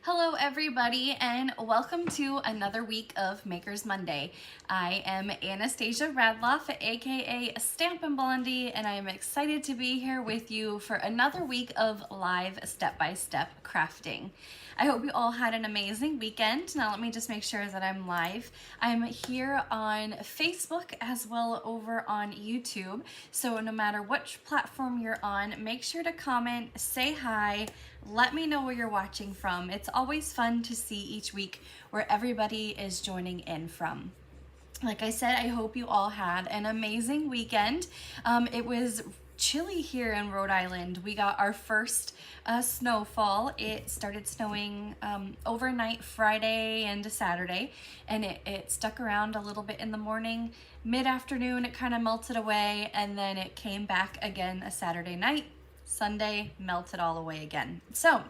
Hello everybody and welcome to another week of Makers Monday. I am Anastasia Radloff, aka Stampin' Blondie, and I am excited to be here with you for another week of live step-by-step crafting. I hope you all had an amazing weekend. Now let me just make sure that I'm live. I'm here on Facebook as well over on YouTube. So no matter which platform you're on, make sure to comment, say hi, let me know where you're watching from. It's always fun to see each week where everybody is joining in from. Like I said, I hope you all had an amazing weekend. It was chilly here in Rhode Island. We got our first snowfall. It started snowing overnight Friday into Saturday, and it stuck around a little bit in the morning. Mid-afternoon, it kind of melted away, and then it came back again a Saturday night. Sunday, melted all away again. So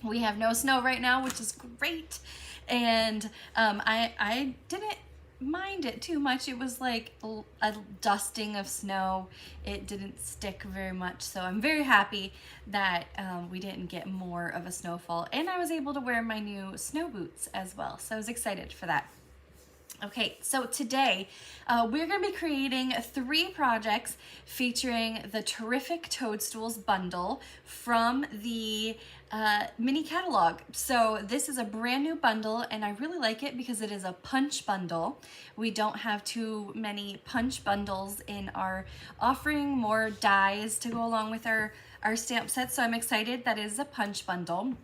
we have no snow right now, which is great. And I didn't mind it too much. It was like a dusting of snow. It didn't stick very much. So I'm very happy that we didn't get more of a snowfall. And I was able to wear my new snow boots as well. So I was excited for that. Okay, so today we're going to be creating 3 projects featuring the Terrific Toadstools bundle from the mini catalog. So this is a brand new bundle and I really like it because it is a punch bundle. We don't have too many punch bundles in our offering, more dies to go along with our stamp set. So I'm excited that it is a punch bundle.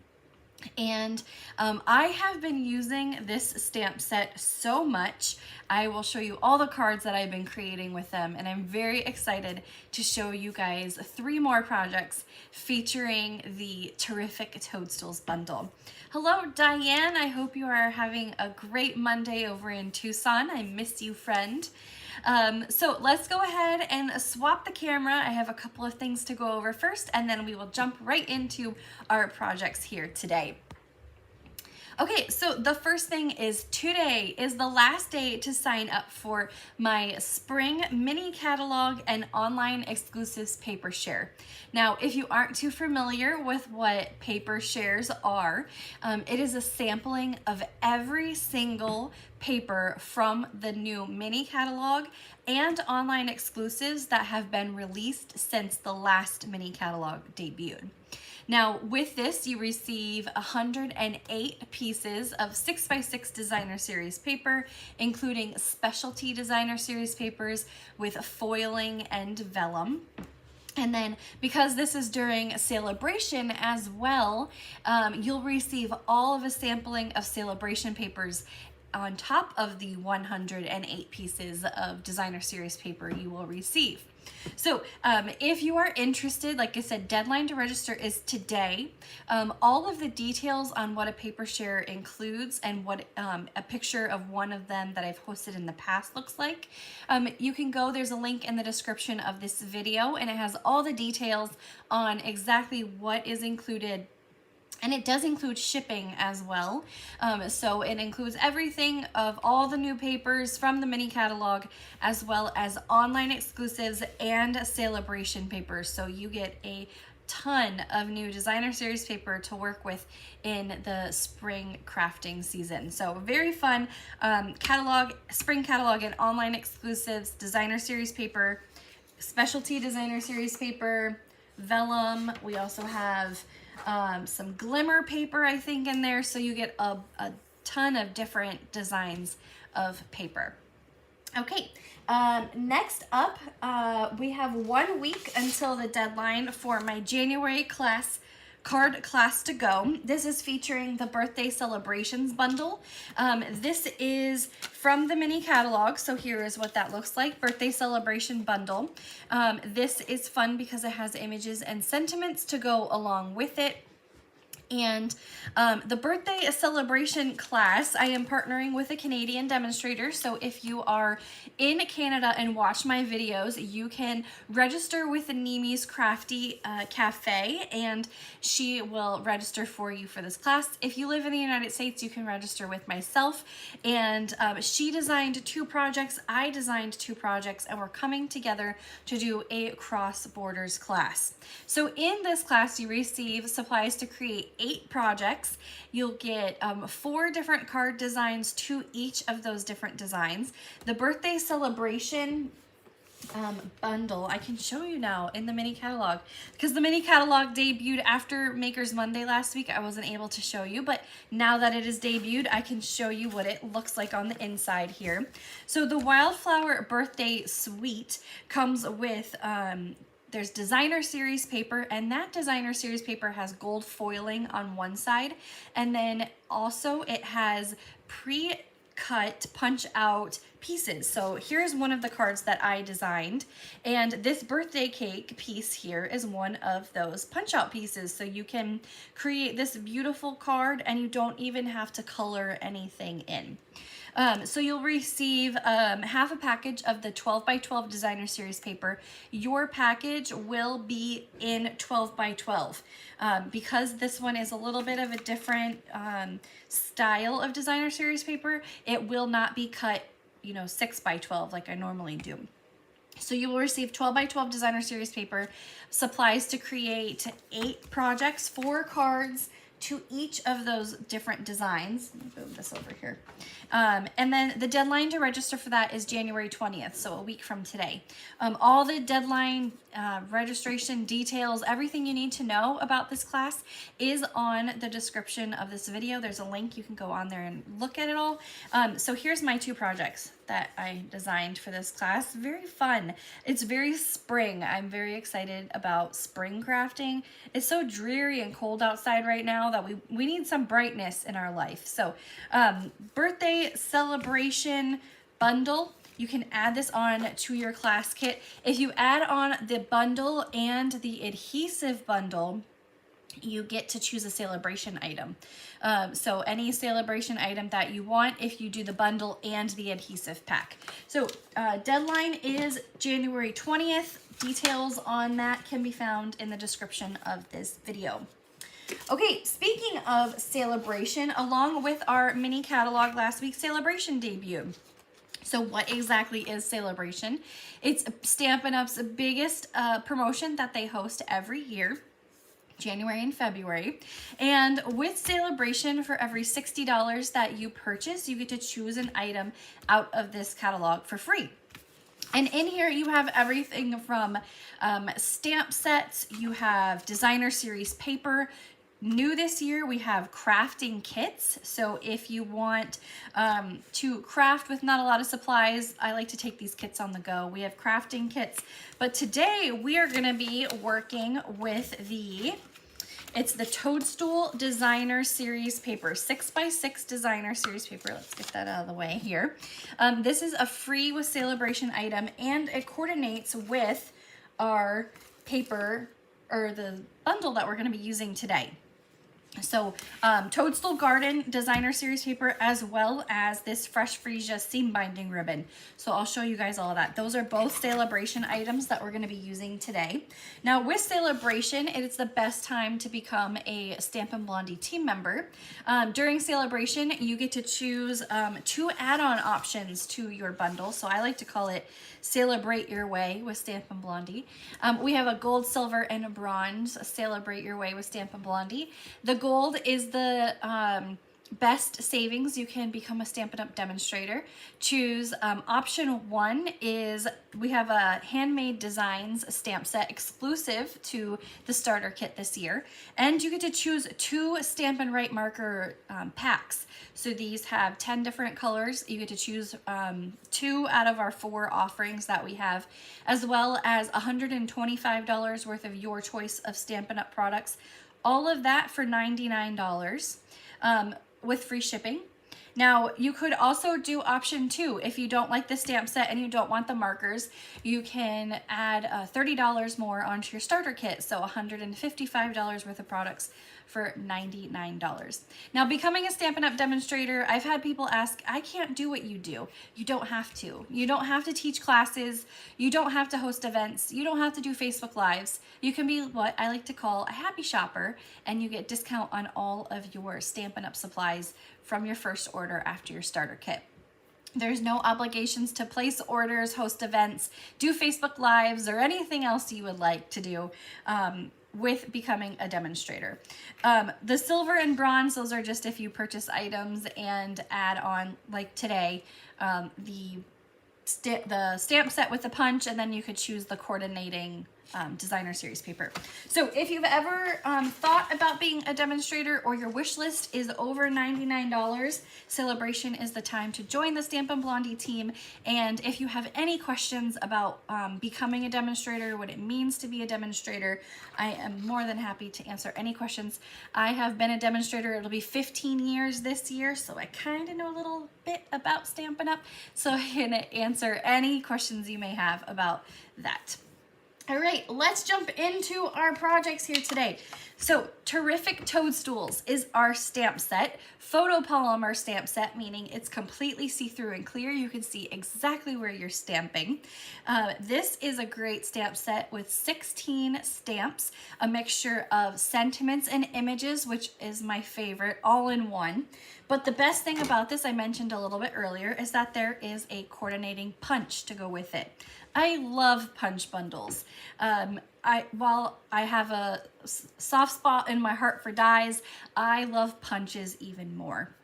And I have been using this stamp set so much. I will show you all the cards that I've been creating with them, and I'm very excited to show you guys 3 more projects featuring the Terrific Toadstools bundle. Hello Diane, I hope you are having a great Monday over in Tucson. I miss you, friend. So let's go ahead and swap the camera. I have a couple of things to go over first, and then we will jump right into our projects here today. Okay, so the first thing is today is the last day to sign up for my spring mini catalog and online exclusives paper share. Now, if you aren't too familiar with what paper shares are, it is a sampling of every single paper from the new mini catalog and online exclusives that have been released since the last mini catalog debuted. Now, with this, you receive 108 pieces of 6x6 designer series paper, including specialty designer series papers with foiling and vellum. And then, because this is during celebration as well, you'll receive all of a sampling of celebration papers on top of the 108 pieces of designer series paper you will receive. So if you are interested, like I said, deadline to register is today. All of the details on what a paper share includes and what a picture of one of them that I've hosted in the past looks like, you can go, there's a link in the description of this video, and it has all the details on exactly what is included. And it does include shipping as well. So it includes everything of all the new papers from the mini catalog, as well as online exclusives and celebration papers. So you get a ton of new designer series paper to work with in the spring crafting season. So very fun catalog, spring catalog and online exclusives, designer series paper, specialty designer series paper, vellum. We also have some glimmer paper, I think, in there, so you get a ton of different designs of paper. Okay, next up, we have 1 week until the deadline for my January card class to go. This is featuring the birthday celebrations bundle. This is from the mini catalog, so here is what that looks like. Birthday celebration bundle. This is fun because it has images and sentiments to go along with it. And the birthday celebration class, I am partnering with a Canadian demonstrator. So if you are in Canada and watch my videos, you can register with Nimi's Crafty Cafe, and she will register for you for this class. If you live in the United States, you can register with myself. And she designed 2 projects, I designed 2 projects, and we're coming together to do a cross borders class. So in this class, you receive supplies to create 8 projects. You'll get 4 different card designs to each of those different designs. The birthday celebration bundle I can show you now in the mini catalog, because the mini catalog debuted after Makers Monday last week. I wasn't able to show you, but now that it is debuted, I can show you what it looks like on the inside here. So the Wildflower Birthday Suite comes with there's designer series paper, and that designer series paper has gold foiling on one side, and then also it has pre-cut punch out pieces. So here's one of the cards that I designed, and this birthday cake piece here is one of those punch out pieces. So you can create this beautiful card and you don't even have to color anything in. So you'll receive half a package of the 12 by 12 designer series paper. Your package will be in 12 by 12. Because this one is a little bit of a different style of designer series paper, it will not be cut 6 by 12 like I normally do. So you will receive 12 by 12 designer series paper, supplies to create 8 projects, 4 cards to each of those different designs. Let me move this over here. And then the deadline to register for that is January 20th, so a week from today. All the deadline, registration details, everything you need to know about this class is on the description of this video. There's a link. You can go on there and look at it all. So here's my 2 projects that I designed for this class. Very fun. It's very spring. I'm very excited about spring crafting. It's so dreary and cold outside right now that we need some brightness in our life. So birthday celebration bundle, you can add this on to your class kit. If you add on the bundle and the adhesive bundle, you get to choose a celebration item. So any celebration item that you want if you do the bundle and the adhesive pack. So deadline is January 20th. Details on that can be found in the description of this video. Okay, speaking of celebration, along with our mini catalog last week, Celebration debuted. So what exactly is Celebration? It's Stampin' Up's biggest promotion that they host every year, January and February. And with Celebration, for every $60 that you purchase, you get to choose an item out of this catalog for free. And in here you have everything from stamp sets, you have designer series paper. New this year, we have crafting kits. So if you want to craft with not a lot of supplies, I like to take these kits on the go. We have crafting kits. But today we are going to be working with it's the Toadstool Designer Series paper, 6x6 Designer Series paper. Let's get that out of the way here. This is a free with Celebration item, and it coordinates with our paper, or the bundle that we're going to be using today. So Toadstool Garden Designer Series paper, as well as this Fresh Freesia seam binding ribbon. So I'll show you guys all of that. Those are both Celebration items that we're going to be using today. Now with Celebration, it is the best time to become a Stampin' Blondie team member. During Celebration, you get to choose 2 add-on options to your bundle. So I like to call it Celebrate Your Way with Stampin' Blondie. We have a gold, silver, and a bronze Celebrate Your Way with Stampin' Blondie. The gold is the best savings. You can become a Stampin' Up! Demonstrator. Choose option 1 is we have a Handmade Designs stamp set exclusive to the starter kit this year, and you get to choose 2 Stampin' Write marker packs. So these have 10 different colors. You get to choose 2 out of our 4 offerings that we have, as well as $125 worth of your choice of Stampin' Up! Products. All of that for $99 with free shipping. Now, you could also do option 2. If you don't like the stamp set and you don't want the markers, you can add $30 more onto your starter kit. So $155 worth of products for $99. Now, becoming a Stampin' Up! Demonstrator, I've had people ask, I can't do what you do. You don't have to. You don't have to teach classes. You don't have to host events. You don't have to do Facebook Lives. You can be what I like to call a happy shopper, and you get discount on all of your Stampin' Up! Supplies from your first order after your starter kit. There's no obligations to place orders, host events, do Facebook Lives, or anything else you would like to do with becoming a demonstrator. The silver and bronze, those are just if you purchase items and add on, like today, the stamp set with the punch, and then you could choose the coordinating designer series paper. So if you've ever thought about being a demonstrator or your wish list is over $99, Celebration is the time to join the Stampin' Blondie team. And if you have any questions about becoming a demonstrator, what it means to be a demonstrator, I am more than happy to answer any questions. I have been a demonstrator, it'll be 15 years this year, so I kind of know a little bit about Stampin' Up, so I can answer any questions you may have about that. All right, let's jump into our projects here today. So Terrific Toadstools is our stamp set, photopolymer stamp set, meaning it's completely see-through and clear. You can see exactly where you're stamping. This is a great stamp set with 16 stamps, a mixture of sentiments and images, which is my favorite, all in one. But the best thing about this, I mentioned a little bit earlier, is that there is a coordinating punch to go with it. I love punch bundles. While I have a soft spot in my heart for dies, I love punches even more.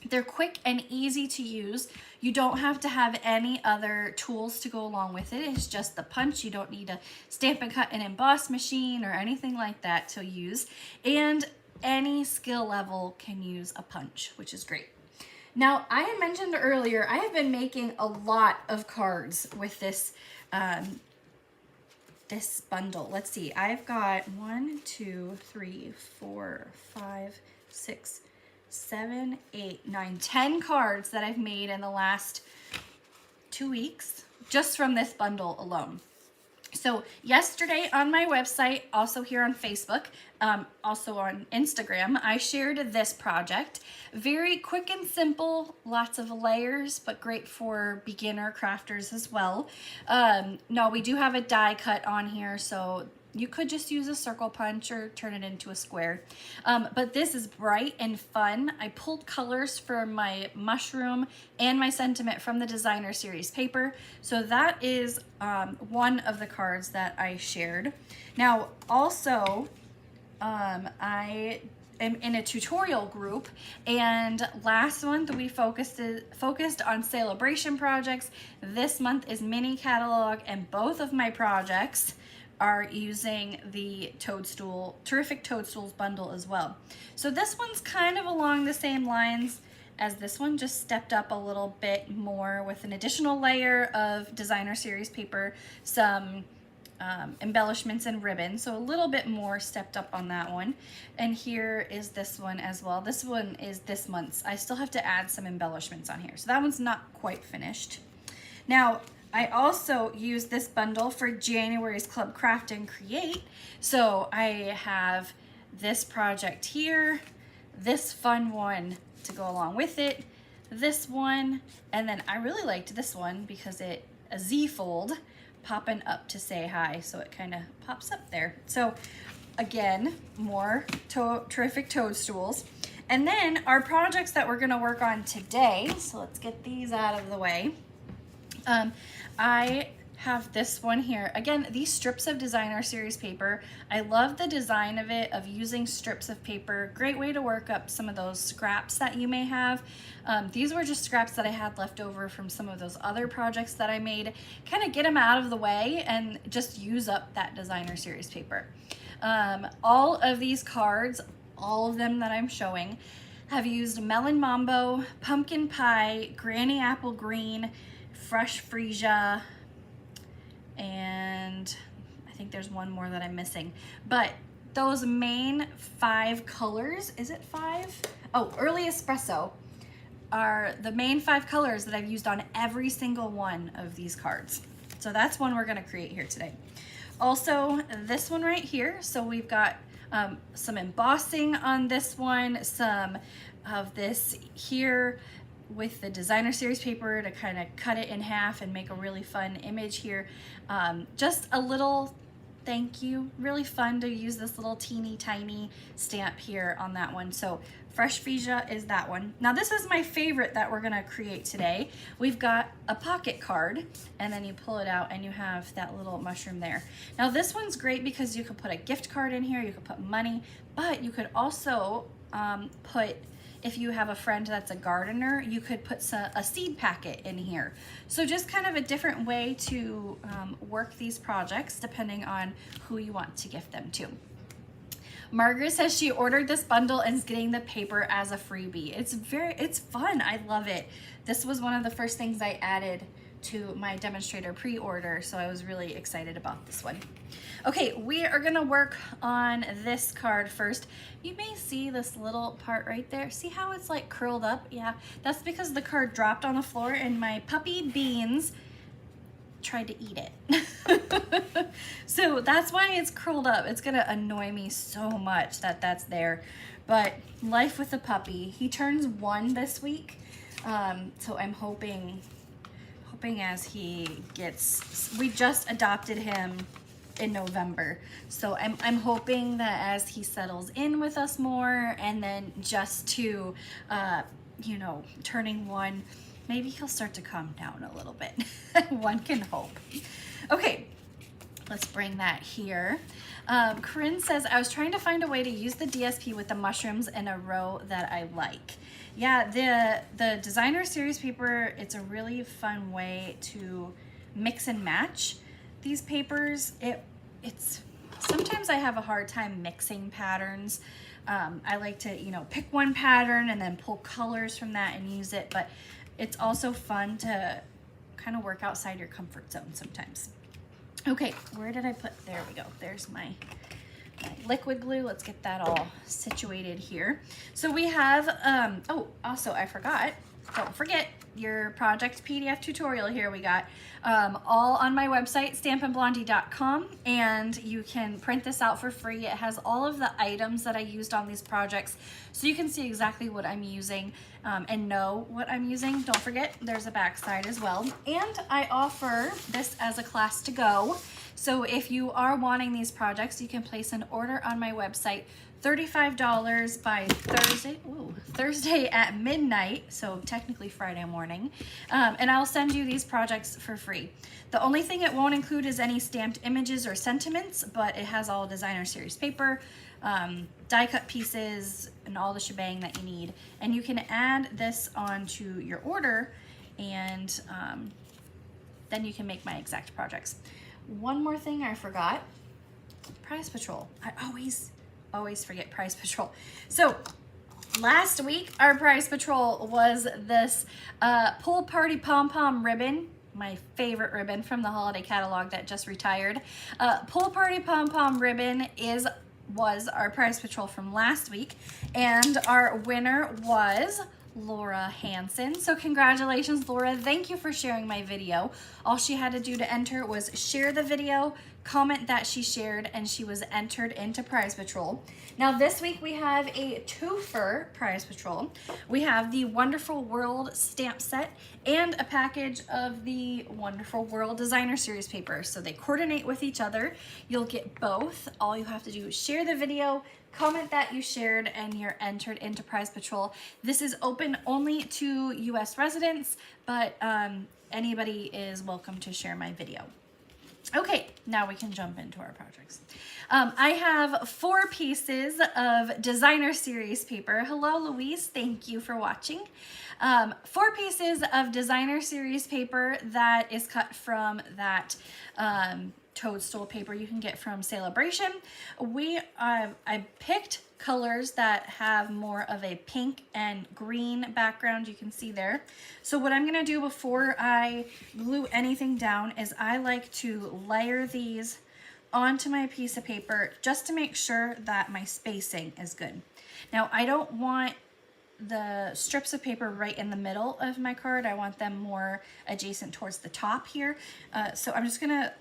They're quick and easy to use. You don't have to have any other tools to go along with it. It's just the punch. You don't need a stamp and cut and emboss machine or anything like that to use. And any skill level can use a punch, which is great. Now, I had mentioned earlier, I have been making a lot of cards with this this bundle. Let's see, I've got 1, 2, 3, 4, 5, 6, 7, 8, 9, 10 cards that I've made in the last 2 weeks just from this bundle alone. So yesterday on my website, also here on Facebook, also on Instagram, I shared this project. Very quick and simple, lots of layers, but great for beginner crafters as well. No, we do have a die cut on here, so you could just use a circle punch or turn it into a square. But this is bright and fun. I pulled colors for my mushroom and my sentiment from the designer series paper. So that is one of the cards that I shared. Now, also, I am in a tutorial group, and last month we focused on celebration projects. This month is mini catalog, and both of my projects are using the Terrific Toadstools bundle as well. So this one's kind of along the same lines as this one, just stepped up a little bit more with an additional layer of designer series paper, some embellishments and ribbon, so a little bit more stepped up on that one. And here is this one as well. This one is this month's. I still have to add some embellishments on here, so that one's not quite finished. Now, I also used this bundle for January's Club Craft and Create. So I have this project here, this fun one to go along with it, this one, and then I really liked this one because a Z fold popping up to say hi, so it kind of pops up there. So again, more Terrific Toadstools. And then our projects that we're gonna work on today, so let's get these out of the way. I have this one here. Again, these strips of designer series paper. I love the design of it, of using strips of paper. Great way to work up some of those scraps that you may have. These were just scraps that I had left over from some of those other projects that I made. Kind of get them out of the way and just use up that designer series paper. All of these cards, all of them that I'm showing, have used Melon Mambo, Pumpkin Pie, Granny Apple Green, Fresh Freesia, and I think there's one more that I'm missing. But those main 5 colors, is it 5? Oh, Early Espresso are the main 5 colors that I've used on every single one of these cards. So that's one we're gonna create here today. Also, this one right here, so we've got some embossing on this one, some of this here with the designer series paper to kind of cut it in half and make a really fun image here. Just a little thank you. Really fun to use this little teeny tiny stamp here on that one. So Fresh Freesia is that one. Now this is my favorite that we're gonna create today. We've got a pocket card, and then you pull it out and you have that little mushroom there. Now this one's great because you could put a gift card in here, you could put money, but you could also put, if you have a friend that's a gardener, you could put a seed packet in here. So just kind of a different way to work these projects depending on who you want to gift them to. Margaret says she ordered this bundle and is getting the paper as a freebie. It's fun, I love it. This was one of the first things I added to my demonstrator pre-order, so I was really excited about this one. Okay, we are gonna work on this card first. You may see this little part right there. See how it's like curled up? Yeah, that's because the card dropped on the floor and my puppy Beans tried to eat it. So that's why it's curled up. It's gonna annoy me so much that that's there. But life with a puppy. He turns 1 this week, so I'm hoping as he gets, we just adopted him in November, so I'm hoping that as he settles in with us more, and then just to you know, turning 1, maybe he'll start to calm down a little bit. One can hope. Okay, let's bring that here. Corinne says, I was trying to find a way to use the DSP with the mushrooms in a row that I like. Yeah, the designer series paper, it's a really fun way to mix and match these papers. It's sometimes I have a hard time mixing patterns. I like to, you know, pick one pattern and then pull colors from that and use it, but it's also fun to kind of work outside your comfort zone sometimes. Okay, where did I put, there we go, there's my liquid glue. Let's get that all situated here. So we have, oh, also I forgot, don't forget your project PDF tutorial here we got, all on my website, stampinblondie.com, and you can print this out for free. It has all of the items that I used on these projects, so you can see exactly what I'm using and know what I'm using. Don't forget, there's a back side as well. And I offer this as a class to go. So if you are wanting these projects, you can place an order on my website, $35 by Thursday at midnight, so technically Friday morning, and I'll send you these projects for free. The only thing it won't include is any stamped images or sentiments, but it has all designer series paper, die cut pieces, and all the shebang that you need. And you can add this onto your order, and then you can make my exact projects. One more thing I forgot, Prize Patrol. I always forget Prize Patrol. So last week our Prize Patrol was this Pool Party Pom Pom ribbon, my favorite ribbon from the holiday catalog that just retired. Pool Party Pom Pom ribbon was our Prize Patrol from last week, and our winner was Laura Hansen. So congratulations, Laura. Thank you for sharing my video. All she had to do to enter was share the video, comment that she shared, and she was entered into Prize Patrol. Now this week we have a twofer Prize Patrol. We have the Wonderful World stamp set and a package of the Wonderful World Designer Series paper. So they coordinate with each other. You'll get both. All you have to do is share the video, comment that you shared, and you're entered into Prize Patrol. This is open only to US residents, but anybody is welcome to share my video. Okay, now we can jump into our projects. I have 4 pieces of designer series paper. Hello, Louise, thank you for watching. 4 pieces of designer series paper that is cut from that toadstool paper you can get from Celebration. I picked colors that have more of a pink and green background, you can see there. So what I'm gonna do before I glue anything down is I like to layer these onto my piece of paper just to make sure that my spacing is good. Now I don't want the strips of paper right in the middle of my card. I want them more adjacent towards the top here. So I'm just gonna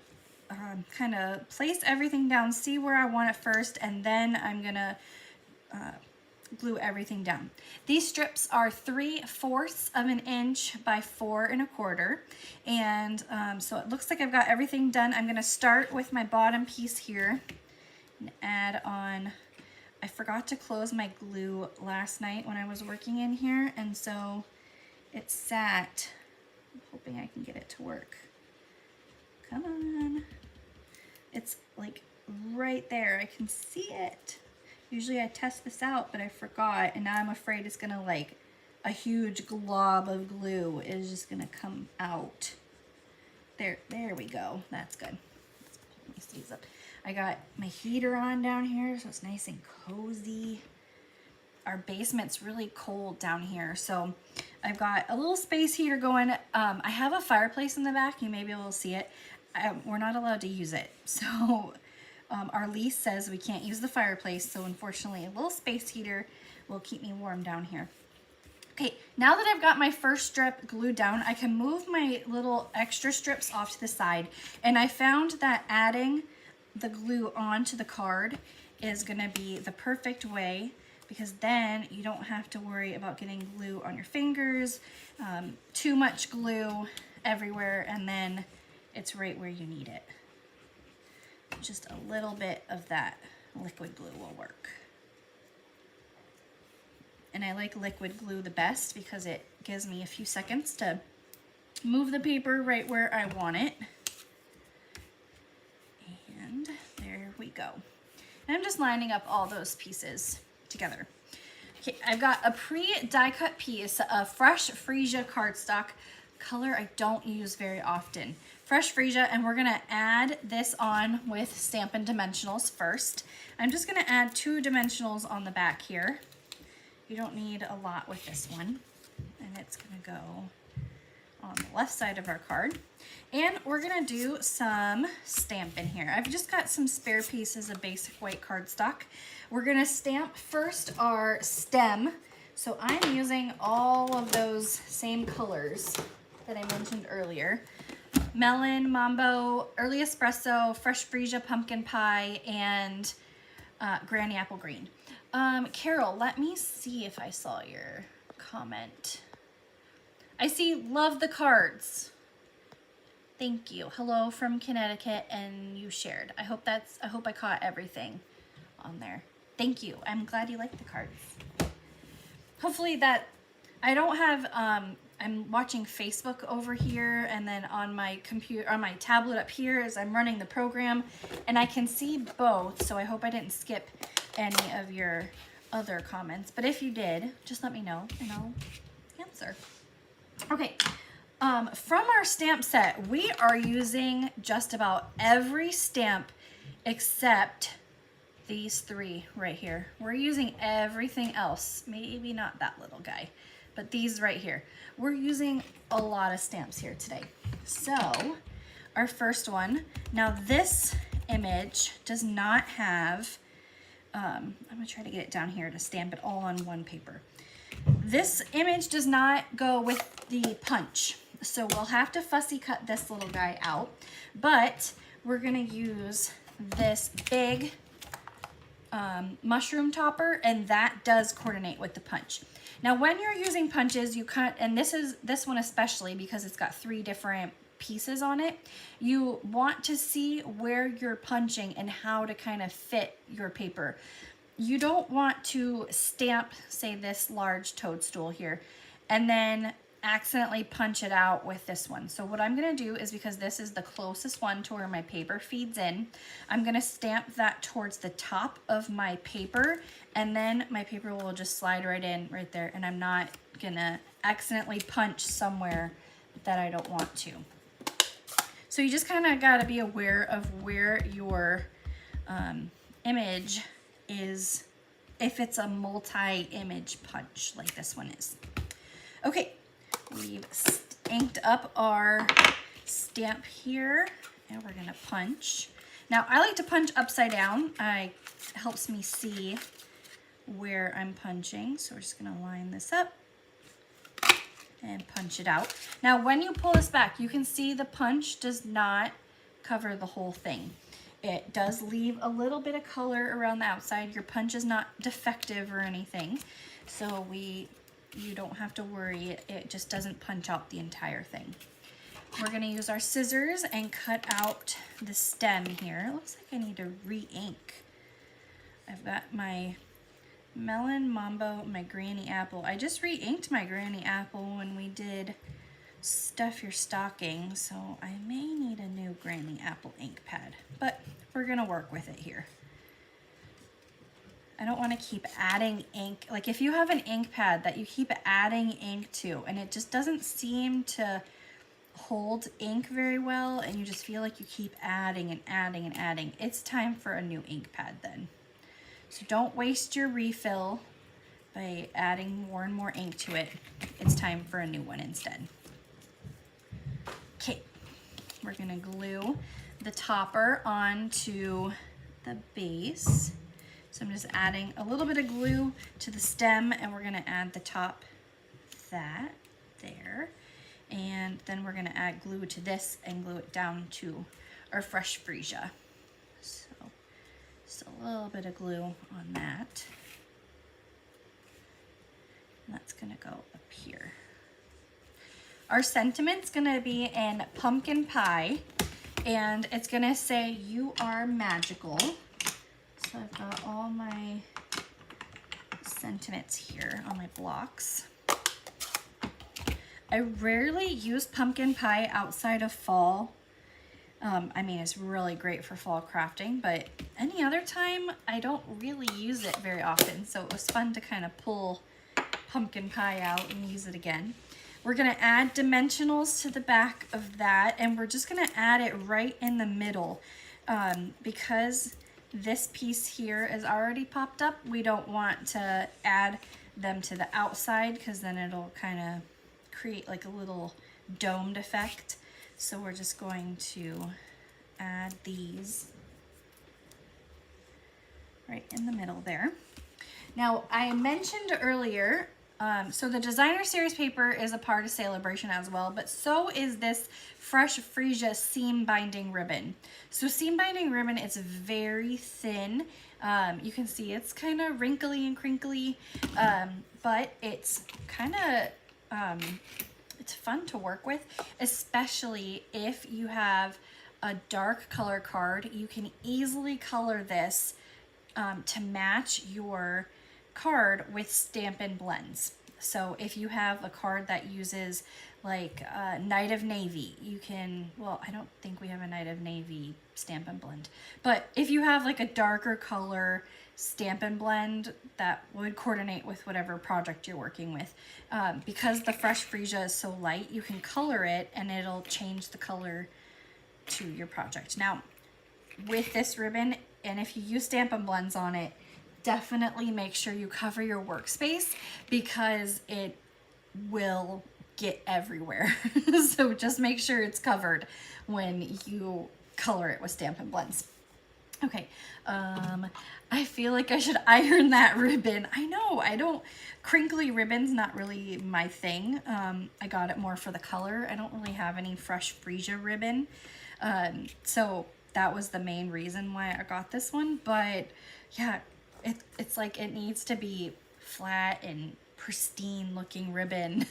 kind of place everything down, see where I want it first, and then I'm gonna glue everything down. These strips are 3/4 of an inch by 4 1/4. And so it looks like I've got everything done. I'm gonna start with my bottom piece here and add on. I forgot to close my glue last night when I was working in here, and so it sat. I'm hoping I can get it to work. Come on. It's like right there. I can see it. Usually I test this out, but I forgot, and now I'm afraid it's gonna, like, a huge glob of glue is just gonna come out. There we go. That's good. Let me see these up. I got my heater on down here, so it's nice and cozy. Our basement's really cold down here, so I've got a little space heater going. I have a fireplace in the back. You may be able to see it. We're not allowed to use it, so our lease says we can't use the fireplace, so unfortunately a little space heater will keep me warm down here. Okay, now that I've got my first strip glued down, I can move my little extra strips off to the side, and I found that adding the glue onto the card is gonna be the perfect way, because then you don't have to worry about getting glue on your fingers, too much glue everywhere, and then it's right where you need it. Just a little bit of that liquid glue will work. And I like liquid glue the best because it gives me a few seconds to move the paper right where I want it. And there we go. And I'm just lining up all those pieces together. Okay, I've got a pre-die cut piece of fresh freesia cardstock, color I don't use very often. Fresh freesia, and we're gonna add this on with Stampin' Dimensionals first. I'm just gonna add 2 dimensionals on the back here. You don't need a lot with this one. And it's gonna go on the left side of our card. And we're gonna do some stamping here. I've just got some spare pieces of basic white cardstock. We're gonna stamp first our stem. So I'm using all of those same colors that I mentioned earlier. Melon, Mambo, Early Espresso, Fresh Freesia, Pumpkin Pie, and Granny Apple Green. Carol, let me see if I saw your comment. I see love the cards. Thank you. Hello from Connecticut, and you shared. I hope I caught everything on there. Thank you. I'm glad you like the cards. Hopefully that, I don't have, I'm watching Facebook over here, and then on my computer, on my tablet up here as I'm running the program, and I can see both, so I hope I didn't skip any of your other comments. But if you did, just let me know and I'll answer. Okay, from our stamp set, we are using just about every stamp except these 3 right here. We're using everything else, maybe not that little guy, but these right here. We're using a lot of stamps here today. So our first one, now this image does not have, I'm gonna try to get it down here to stamp it all on one paper. This image does not go with the punch, so we'll have to fussy cut this little guy out, but we're gonna use this big mushroom topper, and that does coordinate with the punch. Now when you're using punches, you cut, and this one especially because it's got 3 different pieces on it, you want to see where you're punching and how to kind of fit your paper. You don't want to stamp, say, this large toadstool here and then accidentally punch it out with this one. So what I'm gonna do is, because this is the closest one to where my paper feeds in, I'm gonna stamp that towards the top of my paper, and then my paper will just slide right in right there, and I'm not gonna accidentally punch somewhere that I don't want to. So you just kind of got to be aware of where your image is, if it's a multi-image punch like this one is. Okay, we've inked up our stamp here, and we're gonna punch. Now I like to punch upside down. It helps me see where I'm punching. So we're just gonna line this up and punch it out. Now when you pull this back, you can see the punch does not cover the whole thing. It does leave a little bit of color around the outside. Your punch is not defective or anything, so you don't have to worry. It just doesn't punch out the entire thing. We're gonna use our scissors and cut out the stem here. It looks like I need to re-ink. I've got my Melon Mambo, my Granny Apple. I just re-inked my Granny Apple when we did Stuff Your Stocking, so I may need a new Granny Apple ink pad, but we're gonna work with it here. I don't want to keep adding ink. Like if you have an ink pad that you keep adding ink to and it just doesn't seem to hold ink very well and you just feel like you keep adding and adding and adding, it's time for a new ink pad then. So don't waste your refill by adding more and more ink to it. It's time for a new one instead. Okay, we're gonna glue the topper onto the base. So I'm just adding a little bit of glue to the stem and we're gonna add the top, that, there. And then we're gonna add glue to this and glue it down to our fresh freesia. So just a little bit of glue on that. And that's gonna go up here. Our sentiment's gonna be in pumpkin pie and it's gonna say, "You are magical." So I've got all my sentiments here on my blocks. I rarely use pumpkin pie outside of fall. I mean, it's really great for fall crafting, but any other time, I don't really use it very often. So it was fun to kind of pull pumpkin pie out and use it again. We're gonna add dimensionals to the back of that, and we're just gonna add it right in the middle. Because this piece here is already popped up, we don't want to add them to the outside because then it'll kind of create like a little domed effect. So we're just going to add these right in the middle there. Now I mentioned earlier, so the designer series paper is a part of Celebration as well, but so is this Fresh Freesia seam binding ribbon. So seam binding ribbon is very thin. You can see it's kind of wrinkly and crinkly, but it's kind of it's fun to work with, especially if you have a dark color card. You can easily color this to match your card with Stampin' Blends. So if you have a card that uses like Night of Navy, you can, well, I don't think we have a Night of Navy Stampin' Blend, but if you have like a darker color Stampin' Blend that would coordinate with whatever project you're working with, because the Fresh Freesia is so light, you can color it and it'll change the color to your project. Now with this ribbon, and if you use Stampin' Blends on it, definitely make sure you cover your workspace because it will get everywhere. So just make sure it's covered when you color it with Stampin' Blends. Okay, I feel like I should iron that ribbon. I know, crinkly ribbon's not really my thing. I got it more for the color. I don't really have any Fresh Freesia ribbon. So that was the main reason why I got this one. But yeah, it's like it needs to be flat and pristine looking ribbon.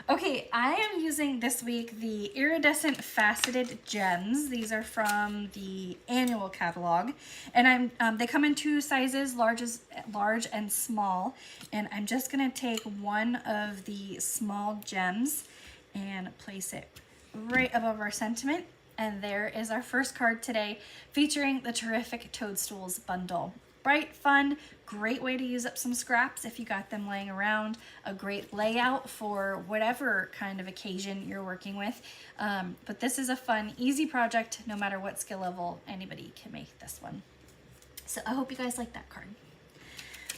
Okay, I am using this week the Iridescent Faceted Gems. These are from the annual catalog, and they come in two sizes, large and small. And I'm just gonna take one of the small gems and place it right above our sentiment. And there is our first card today, featuring the Terrific Toadstools bundle. Bright, fun, great way to use up some scraps if you got them laying around. A great layout for whatever kind of occasion you're working with. But this is a fun, easy project. No matter what skill level, anybody can make this one. So I hope you guys like that card.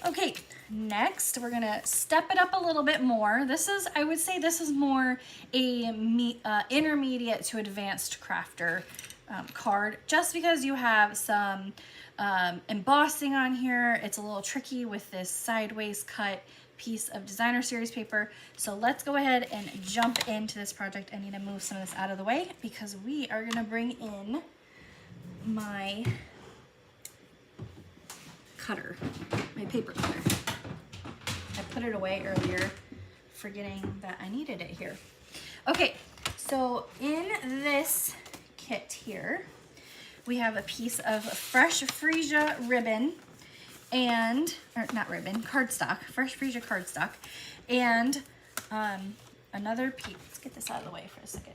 Okay, next we're gonna step it up a little bit more. I would say this is more a intermediate to advanced crafter card, just because you have some embossing on here. It's a little tricky with this sideways cut piece of designer series paper. So let's go ahead and jump into this project. I need to move some of this out of the way because we are gonna bring in my cutter, my paper cutter. I put it away earlier, forgetting that I needed it here. Okay, so in this kit here, we have a piece of fresh freesia ribbon and, or not ribbon, cardstock, fresh freesia cardstock, and another piece, let's get this out of the way for a second.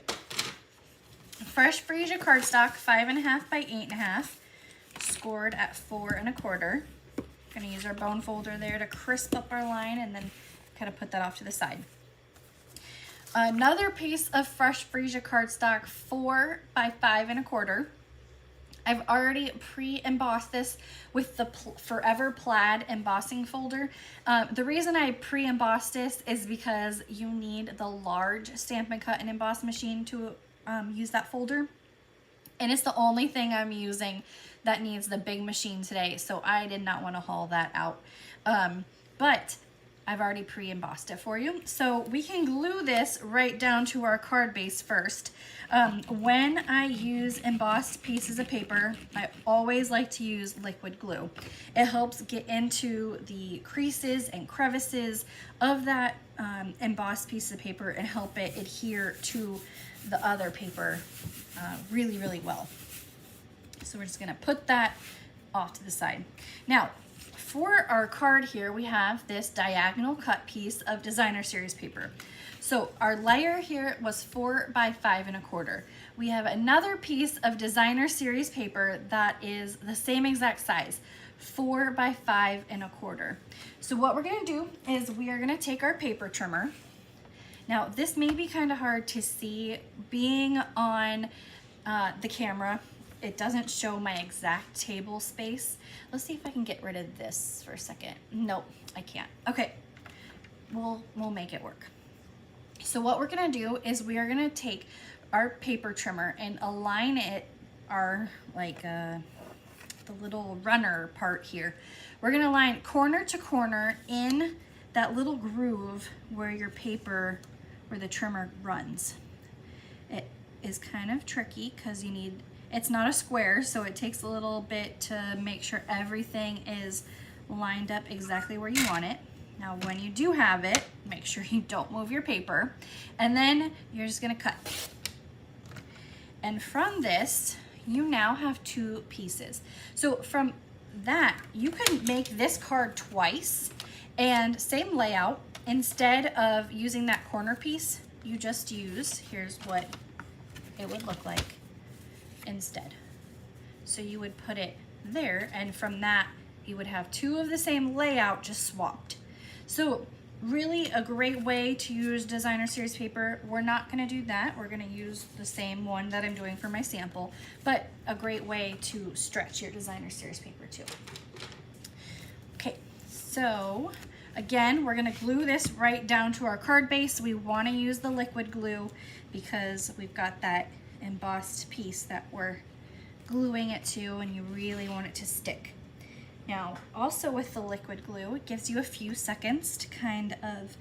Fresh freesia cardstock, 5.5 by 8.5, scored at 4 1/4. Gonna use our bone folder there to crisp up our line and then kind of put that off to the side. Another piece of fresh freesia cardstock, 4 by 5 1/4. I've already pre-embossed this with the Forever Plaid embossing folder. The reason I pre-embossed this is because you need the large Stampin' Cut and Emboss machine to use that folder. And it's the only thing I'm using that needs the big machine today, so I did not want to haul that out. But I've already pre-embossed it for you. So we can glue this right down to our card base first. When I use embossed pieces of paper, I always like to use liquid glue. It helps get into the creases and crevices of that embossed piece of paper and help it adhere to the other paper really, really well. So we're just gonna put that off to the side. Now, for our card here, we have this diagonal cut piece of designer series paper. So our layer here was 4 by 5 1/4. We have another piece of designer series paper that is the same exact size, 4 by 5 1/4. So what we're gonna do is we are gonna take our paper trimmer. Now this may be kind of hard to see being on the camera. It doesn't show my exact table space. Let's see if I can get rid of this for a second. Nope, I can't. Okay, we'll make it work. So what we're gonna do is we are gonna take our paper trimmer and align it, the little runner part here. We're gonna align corner to corner in that little groove where your paper, where the trimmer runs. It is kind of tricky because it's not a square, so it takes a little bit to make sure everything is lined up exactly where you want it. Now, when you do have it, make sure you don't move your paper. And then you're just gonna cut. And from this, you now have 2 pieces. So from that, you can make this card twice and same layout. Instead of using that corner piece, you just use, here's what it would look like instead. So you would put it there, and from that you would have 2 of the same layout just swapped. So really a great way to use designer series paper. We're not going to do that. We're going to use the same one that I'm doing for my sample, but a great way to stretch your designer series paper too. Okay, so again, we're going to glue this right down to our card base. We want to use the liquid glue because we've got that embossed piece that we're gluing it to, and you really want it to stick. Now, also with the liquid glue, it gives you a few seconds to kind of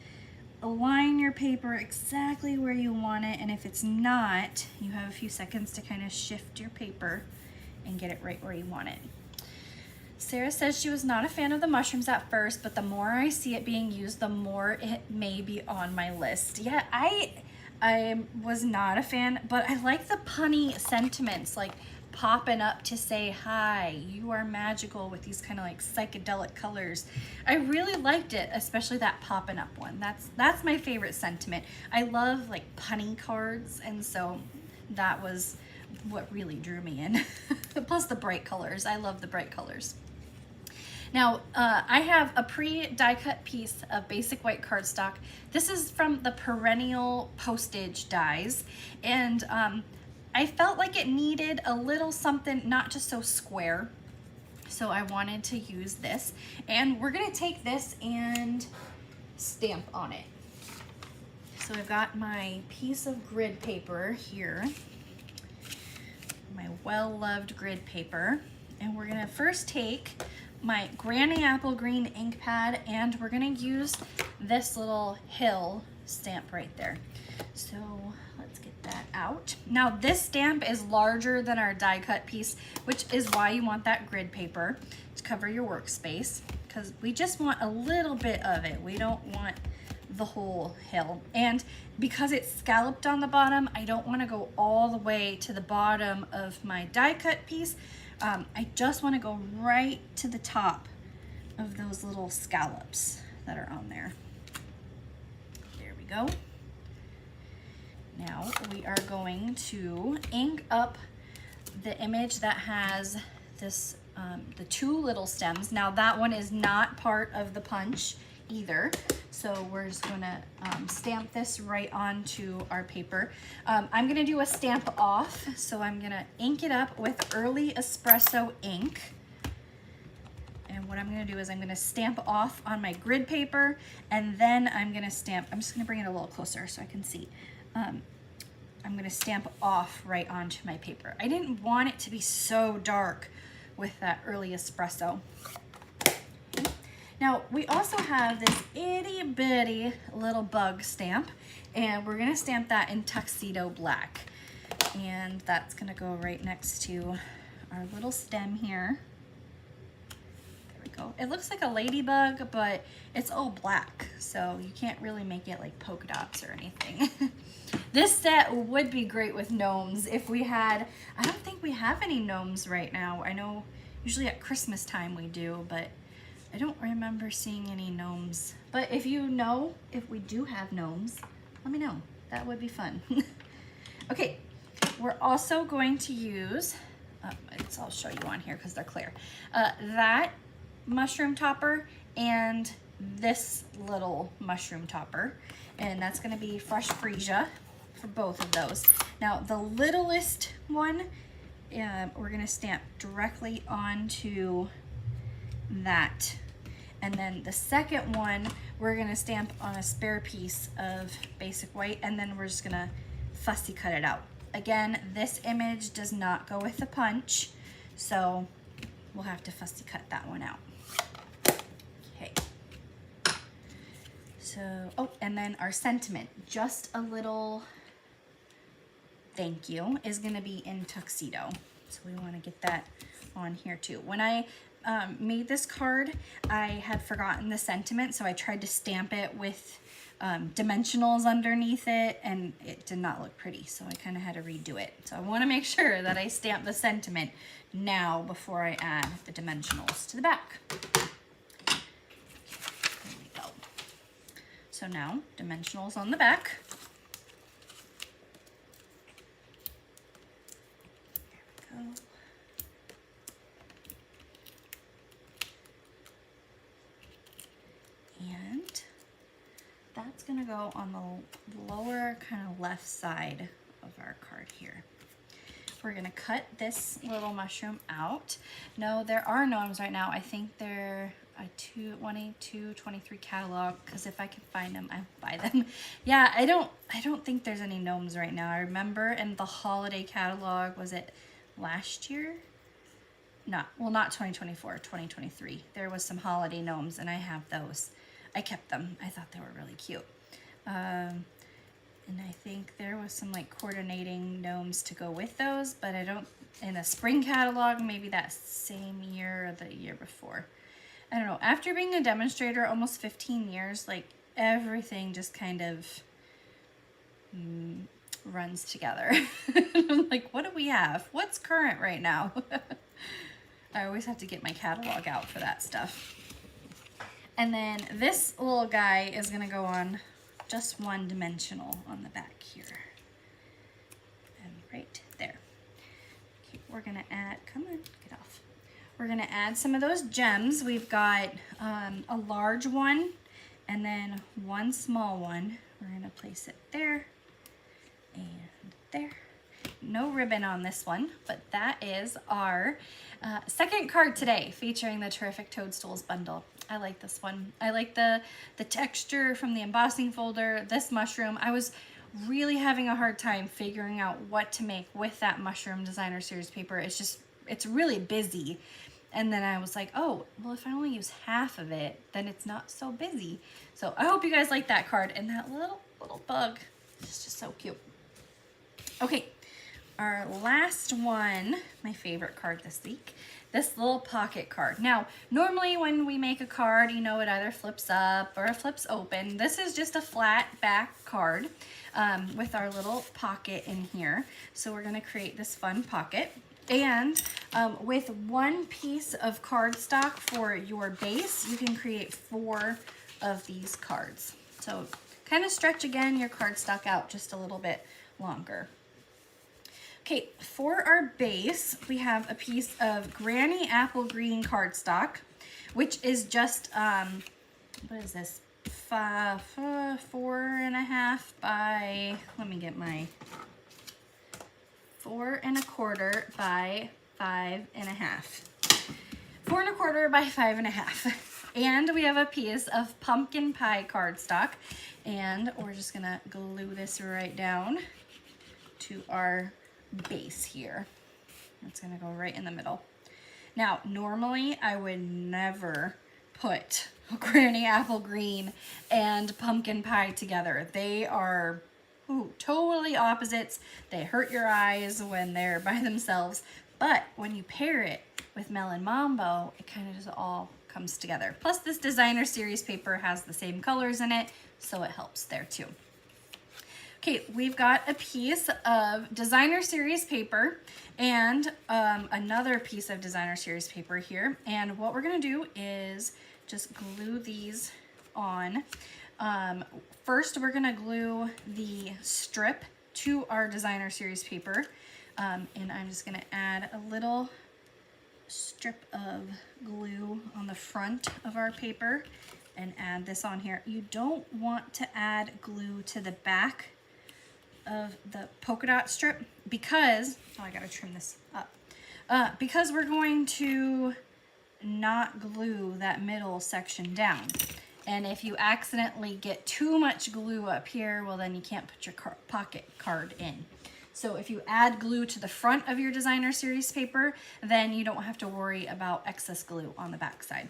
align your paper exactly where you want it, and if it's not, you have a few seconds to kind of shift your paper and get it right where you want it. Sarah says she was not a fan of the mushrooms at first, but the more I see it being used, the more it may be on my list. Yeah, I was not a fan, but I like the punny sentiments, like popping up to say, hi, you are magical, with these kind of like psychedelic colors. I really liked it, especially that popping up one. That's my favorite sentiment. I love like punny cards, and so that was what really drew me in. Plus the bright colors. I love the bright colors. Now, I have a pre-die cut piece of basic white cardstock. This is from the Perennial Postage dies, and I felt like it needed a little something not just so square, so I wanted to use this. And we're gonna take this and stamp on it. So I've got my piece of grid paper here, my well-loved grid paper, and we're gonna first take my Granny Apple Green ink pad, and we're gonna use this little hill stamp right there. So let's get that out. Now this stamp is larger than our die cut piece, which is why you want that grid paper to cover your workspace, because we just want a little bit of it. We don't want the whole hill. And because it's scalloped on the bottom, I don't want to go all the way to the bottom of my die cut piece. I just want to go right to the top of those little scallops that are on there. There we go. Now we are going to ink up the image that has this, the two little stems. Now that one is not part of the punch either. So we're just gonna stamp this right onto our paper. I'm gonna do a stamp off. So I'm gonna ink it up with early espresso ink. And what I'm gonna do is I'm gonna stamp off on my grid paper, and then I'm gonna stamp, I'm just gonna bring it a little closer so I can see. I'm gonna stamp off right onto my paper. I didn't want it to be so dark with that early espresso. Now we also have this itty bitty little bug stamp, and we're gonna stamp that in tuxedo black. And that's gonna go right next to our little stem here. There we go. It looks like a ladybug, but it's all black, so you can't really make it like polka dots or anything. This set would be great with gnomes if we had, I don't think we have any gnomes right now. I know usually at Christmas time we do, but I don't remember seeing any gnomes. But if you know if we do have gnomes, let me know. That would be fun. Okay, we're also going to use, I'll show you on here because they're clear, that mushroom topper and this little mushroom topper. And that's gonna be fresh freesia for both of those. Now the littlest one, we're gonna stamp directly onto that. And then the second one, we're gonna stamp on a spare piece of basic white, and then we're just gonna fussy cut it out. Again, this image does not go with the punch, so we'll have to fussy cut that one out. Okay. So, oh, and then our sentiment, just a little thank you, is gonna be in tuxedo. So we wanna get that on here too. When I made this card, I had forgotten the sentiment, so I tried to stamp it with dimensionals underneath it, and it did not look pretty, so I kind of had to redo it. So I want to make sure that I stamp the sentiment now before I add the dimensionals to the back. There we go. So now, dimensionals on the back. There we go. And that's gonna go on the lower kind of left side of our card here. We're gonna cut this little mushroom out. No, there are gnomes right now. I think they're a 22-23 catalog, because if I can find them, I'll buy them. Yeah, I don't think there's any gnomes right now. I remember in the holiday catalog, was it last year? Not 2024, 2023. There was some holiday gnomes, and I have those. I kept them. I thought they were really cute. And I think there was some like coordinating gnomes to go with those, but I don't, in a spring catalog, maybe that same year or the year before. I don't know. After being a demonstrator almost 15 years, like everything just kind of runs together. Like, what do we have? What's current right now? I always have to get my catalog out for that stuff. And then this little guy is gonna go on just one dimensional on the back here. And right there. Okay, we're gonna add, come on, get off. We're gonna add some of those gems. We've got a large one and then one small one. We're gonna place it there and there. No ribbon on this one, but that is our second card today featuring the Terrific Toadstools bundle. I like this one. I like the texture from the embossing folder. This mushroom, I was really having a hard time figuring out what to make with that mushroom designer series paper. It's really busy. And then I was like, oh, well, if I only use half of it, then it's not so busy. So I hope you guys like that card. And that little bug. It's just so cute. Okay, our last one, my favorite card this week, this little pocket card. Now, normally when we make a card, you know, it either flips up or it flips open. This is just a flat back card with our little pocket in here. So we're gonna create this fun pocket. And with one piece of cardstock for your base, you can create 4 of these cards. So kind of stretch again your cardstock out just a little bit longer. Okay, for our base, we have a piece of Granny Apple Green cardstock, which is just, what is this? 4.5 by, let me get my 4 1/4 by 5 1/2. 4 1/4 by 5 1/2. And we have a piece of pumpkin pie cardstock, and we're just gonna glue this right down to our base here. It's gonna go right in the middle. Now, normally I would never put Granny Apple Green and pumpkin pie together. They are totally opposites. They hurt your eyes when they're by themselves, but when you pair it with Melon Mambo, it kind of just all comes together. Plus, this designer series paper has the same colors in it, so it helps there too. Okay, we've got a piece of designer series paper and another piece of designer series paper here. And what we're gonna do is just glue these on. First, we're gonna glue the strip to our designer series paper. And I'm just gonna add a little strip of glue on the front of our paper and add this on here. You don't want to add glue to the back of the polka dot strip because, oh, I gotta trim this up, because we're going to not glue that middle section down. And if you accidentally get too much glue up here, well, then you can't put your pocket card in. So if you add glue to the front of your designer series paper, then you don't have to worry about excess glue on the back side.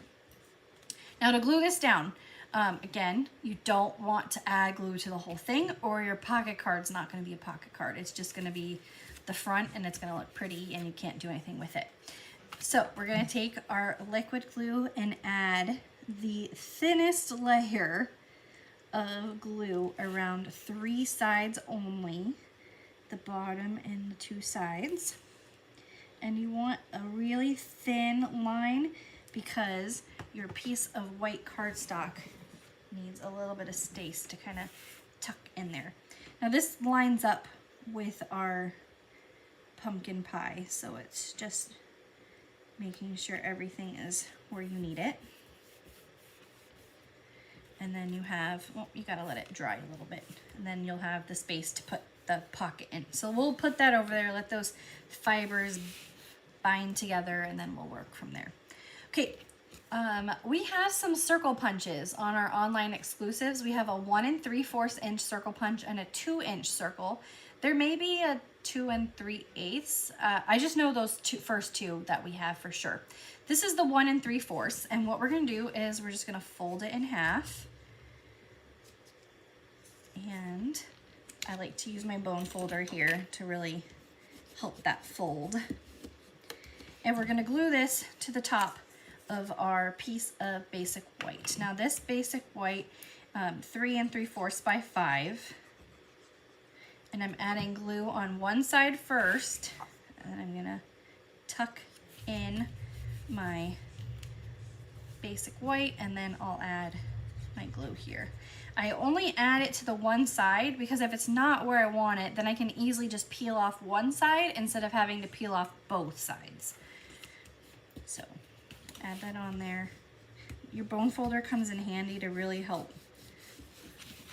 Now to glue this down, again, you don't want to add glue to the whole thing or your pocket card's not going to be a pocket card. It's just going to be the front and it's going to look pretty and you can't do anything with it. So we're going to take our liquid glue and add the thinnest layer of glue around 3 sides only, the bottom and the 2 sides. And you want a really thin line because your piece of white cardstock needs a little bit of space to kind of tuck in there. Now this lines up with our pumpkin pie, so it's just making sure everything is where you need it. And then you have, well, you gotta let it dry a little bit, and then you'll have the space to put the pocket in. So we'll put that over there, let those fibers bind together, and then we'll work from there. Okay, we have some circle punches on our online exclusives. We have a 1 3/4 inch circle punch and a 2-inch circle. There may be a 2 3/8. I just know those first two that we have for sure. This is the 1 3/4, and what we're gonna do is we're just gonna fold it in half. And I like to use my bone folder here to really help that fold. And we're gonna glue this to the top of our piece of basic white. Now this basic white, 3 3/4 by 5. And I'm adding glue on one side first, and I'm gonna tuck in my basic white, and then I'll add my glue here. I only add it to the one side because if it's not where I want it, then I can easily just peel off one side instead of having to peel off both sides. So add that on there. Your bone folder comes in handy to really help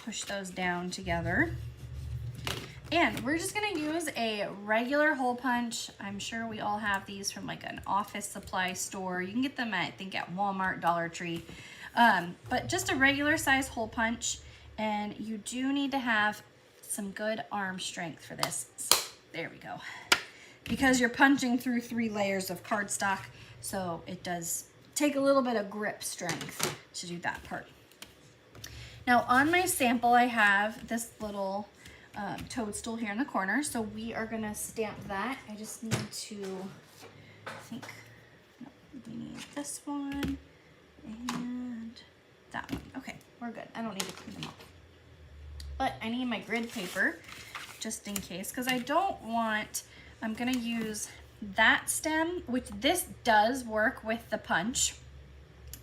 push those down together. And we're just gonna use a regular hole punch. I'm sure we all have these from like an office supply store. You can get them at, I think, at Walmart, Dollar Tree. But just a regular size hole punch. And you do need to have some good arm strength for this. So, there we go. Because you're punching through 3 layers of cardstock, so it does take a little bit of grip strength to do that part. Now on my sample, I have this little toadstool here in the corner. So we are gonna stamp that. I just need to, I think, no, we need this one and that one. Okay, we're good. I don't need to clean them up. But I need my grid paper just in case, because I don't want, I'm gonna use that stem, which this does work with the punch.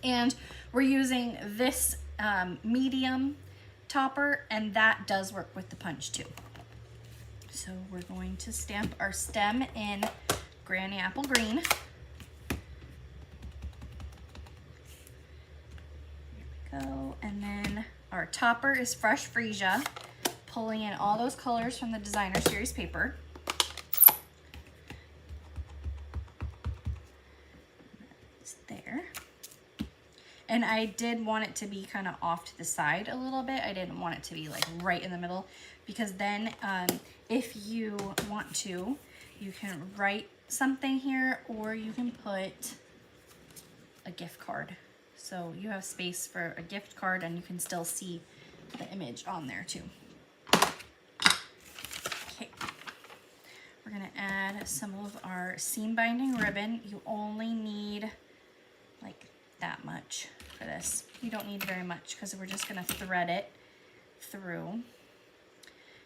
And we're using this medium topper, and that does work with the punch too. So we're going to stamp our stem in Granny Apple Green. There we go. And then our topper is Fresh Freesia, pulling in all those colors from the Designer Series paper. It's there. And I did want it to be kind of off to the side a little bit. I didn't want it to be like right in the middle, because then if you want to, you can write something here, or you can put a gift card. So you have space for a gift card, and you can still see the image on there too. Okay, we're gonna add some of our seam binding ribbon. You only need like that much for this. You don't need very much, because we're just gonna thread it through.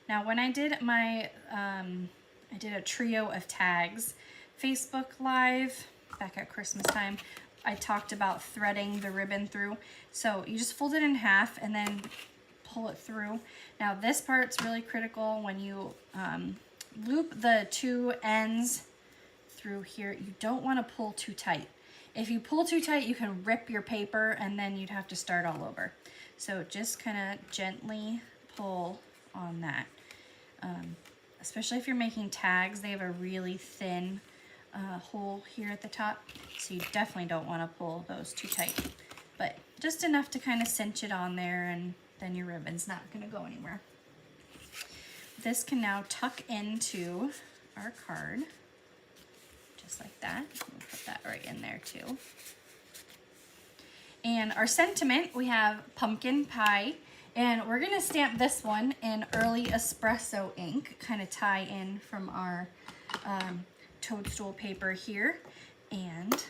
Now when I did my, I did a trio of tags Facebook Live back at Christmas time, I talked about threading the ribbon through. So you just fold it in half and then pull it through. Now this part's really critical. When you loop the two ends through here, you don't want to pull too tight. If you pull too tight, you can rip your paper, and then you'd have to start all over. So just kind of gently pull on that. Especially if you're making tags, they have a really thin hole here at the top, so you definitely don't want to pull those too tight. But just enough to kind of cinch it on there, and then your ribbon's not going to go anywhere. This can now tuck into our card. Just like that. We'll put that right in there too. And our sentiment, we have pumpkin pie, and we're gonna stamp this one in early espresso ink, kind of tie in from our toadstool paper here. And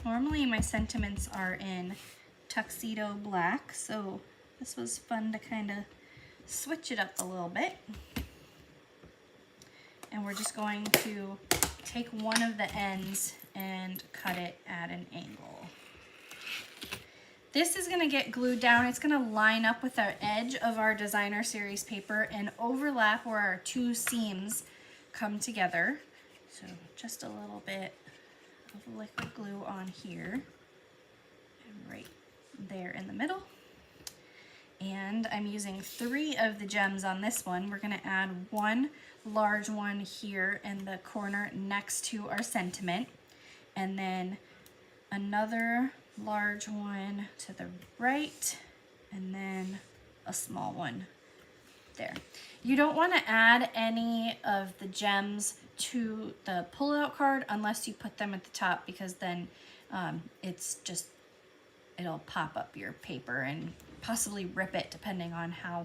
normally my sentiments are in tuxedo black, so this was fun to kind of switch it up a little bit. And we're just going to take one of the ends and cut it at an angle. This is going to get glued down. It's going to line up with our edge of our Designer Series paper and overlap where our two seams come together. So just a little bit of liquid glue on here and right there in the middle. And I'm using 3 of the gems on this one. We're going to add one large one here in the corner next to our sentiment, and then another large one to the right, and then a small one there. You don't want to add any of the gems to the pull-out card unless you put them at the top, because then it'll pop up your paper and possibly rip it, depending on how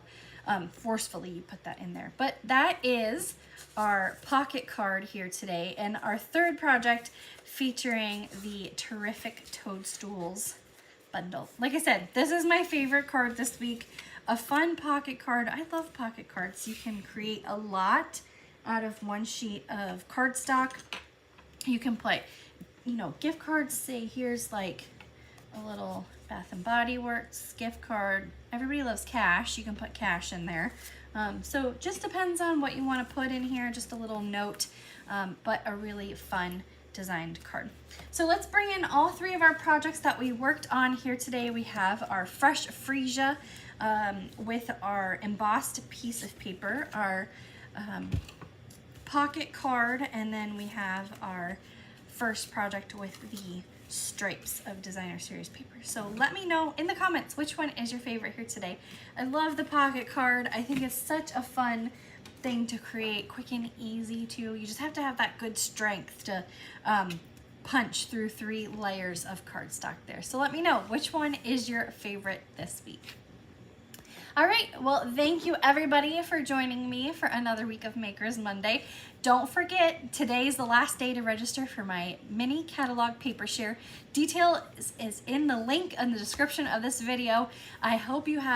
forcefully you put that in there. But that is our pocket card here today, and our third project featuring the Terrific Toadstools bundle. Like I said, this is my favorite card this week. A fun pocket card. I love pocket cards. You can create a lot out of one sheet of cardstock. You can put, gift cards. Say here's like a little Bath and Body Works gift card. Everybody loves cash. You can put cash in there. So just depends on what you want to put in here. Just a little note, but a really fun designed card. So let's bring in all 3 of our projects that we worked on here today. We have our Fresh Freesia with our embossed piece of paper, our pocket card, and then we have our first project with the stripes of Designer Series paper. So let me know in the comments which one is your favorite here today. I love the pocket card. I think it's such a fun thing to create, quick and easy too. You just have to have that good strength to punch through 3 layers of cardstock there. So let me know, which one is your favorite this week? All right, well, thank you everybody for joining me for another week of Makers Monday. Don't forget, today's the last day to register for my mini catalog paper share. Detail is in the link in the description of this video. I hope you have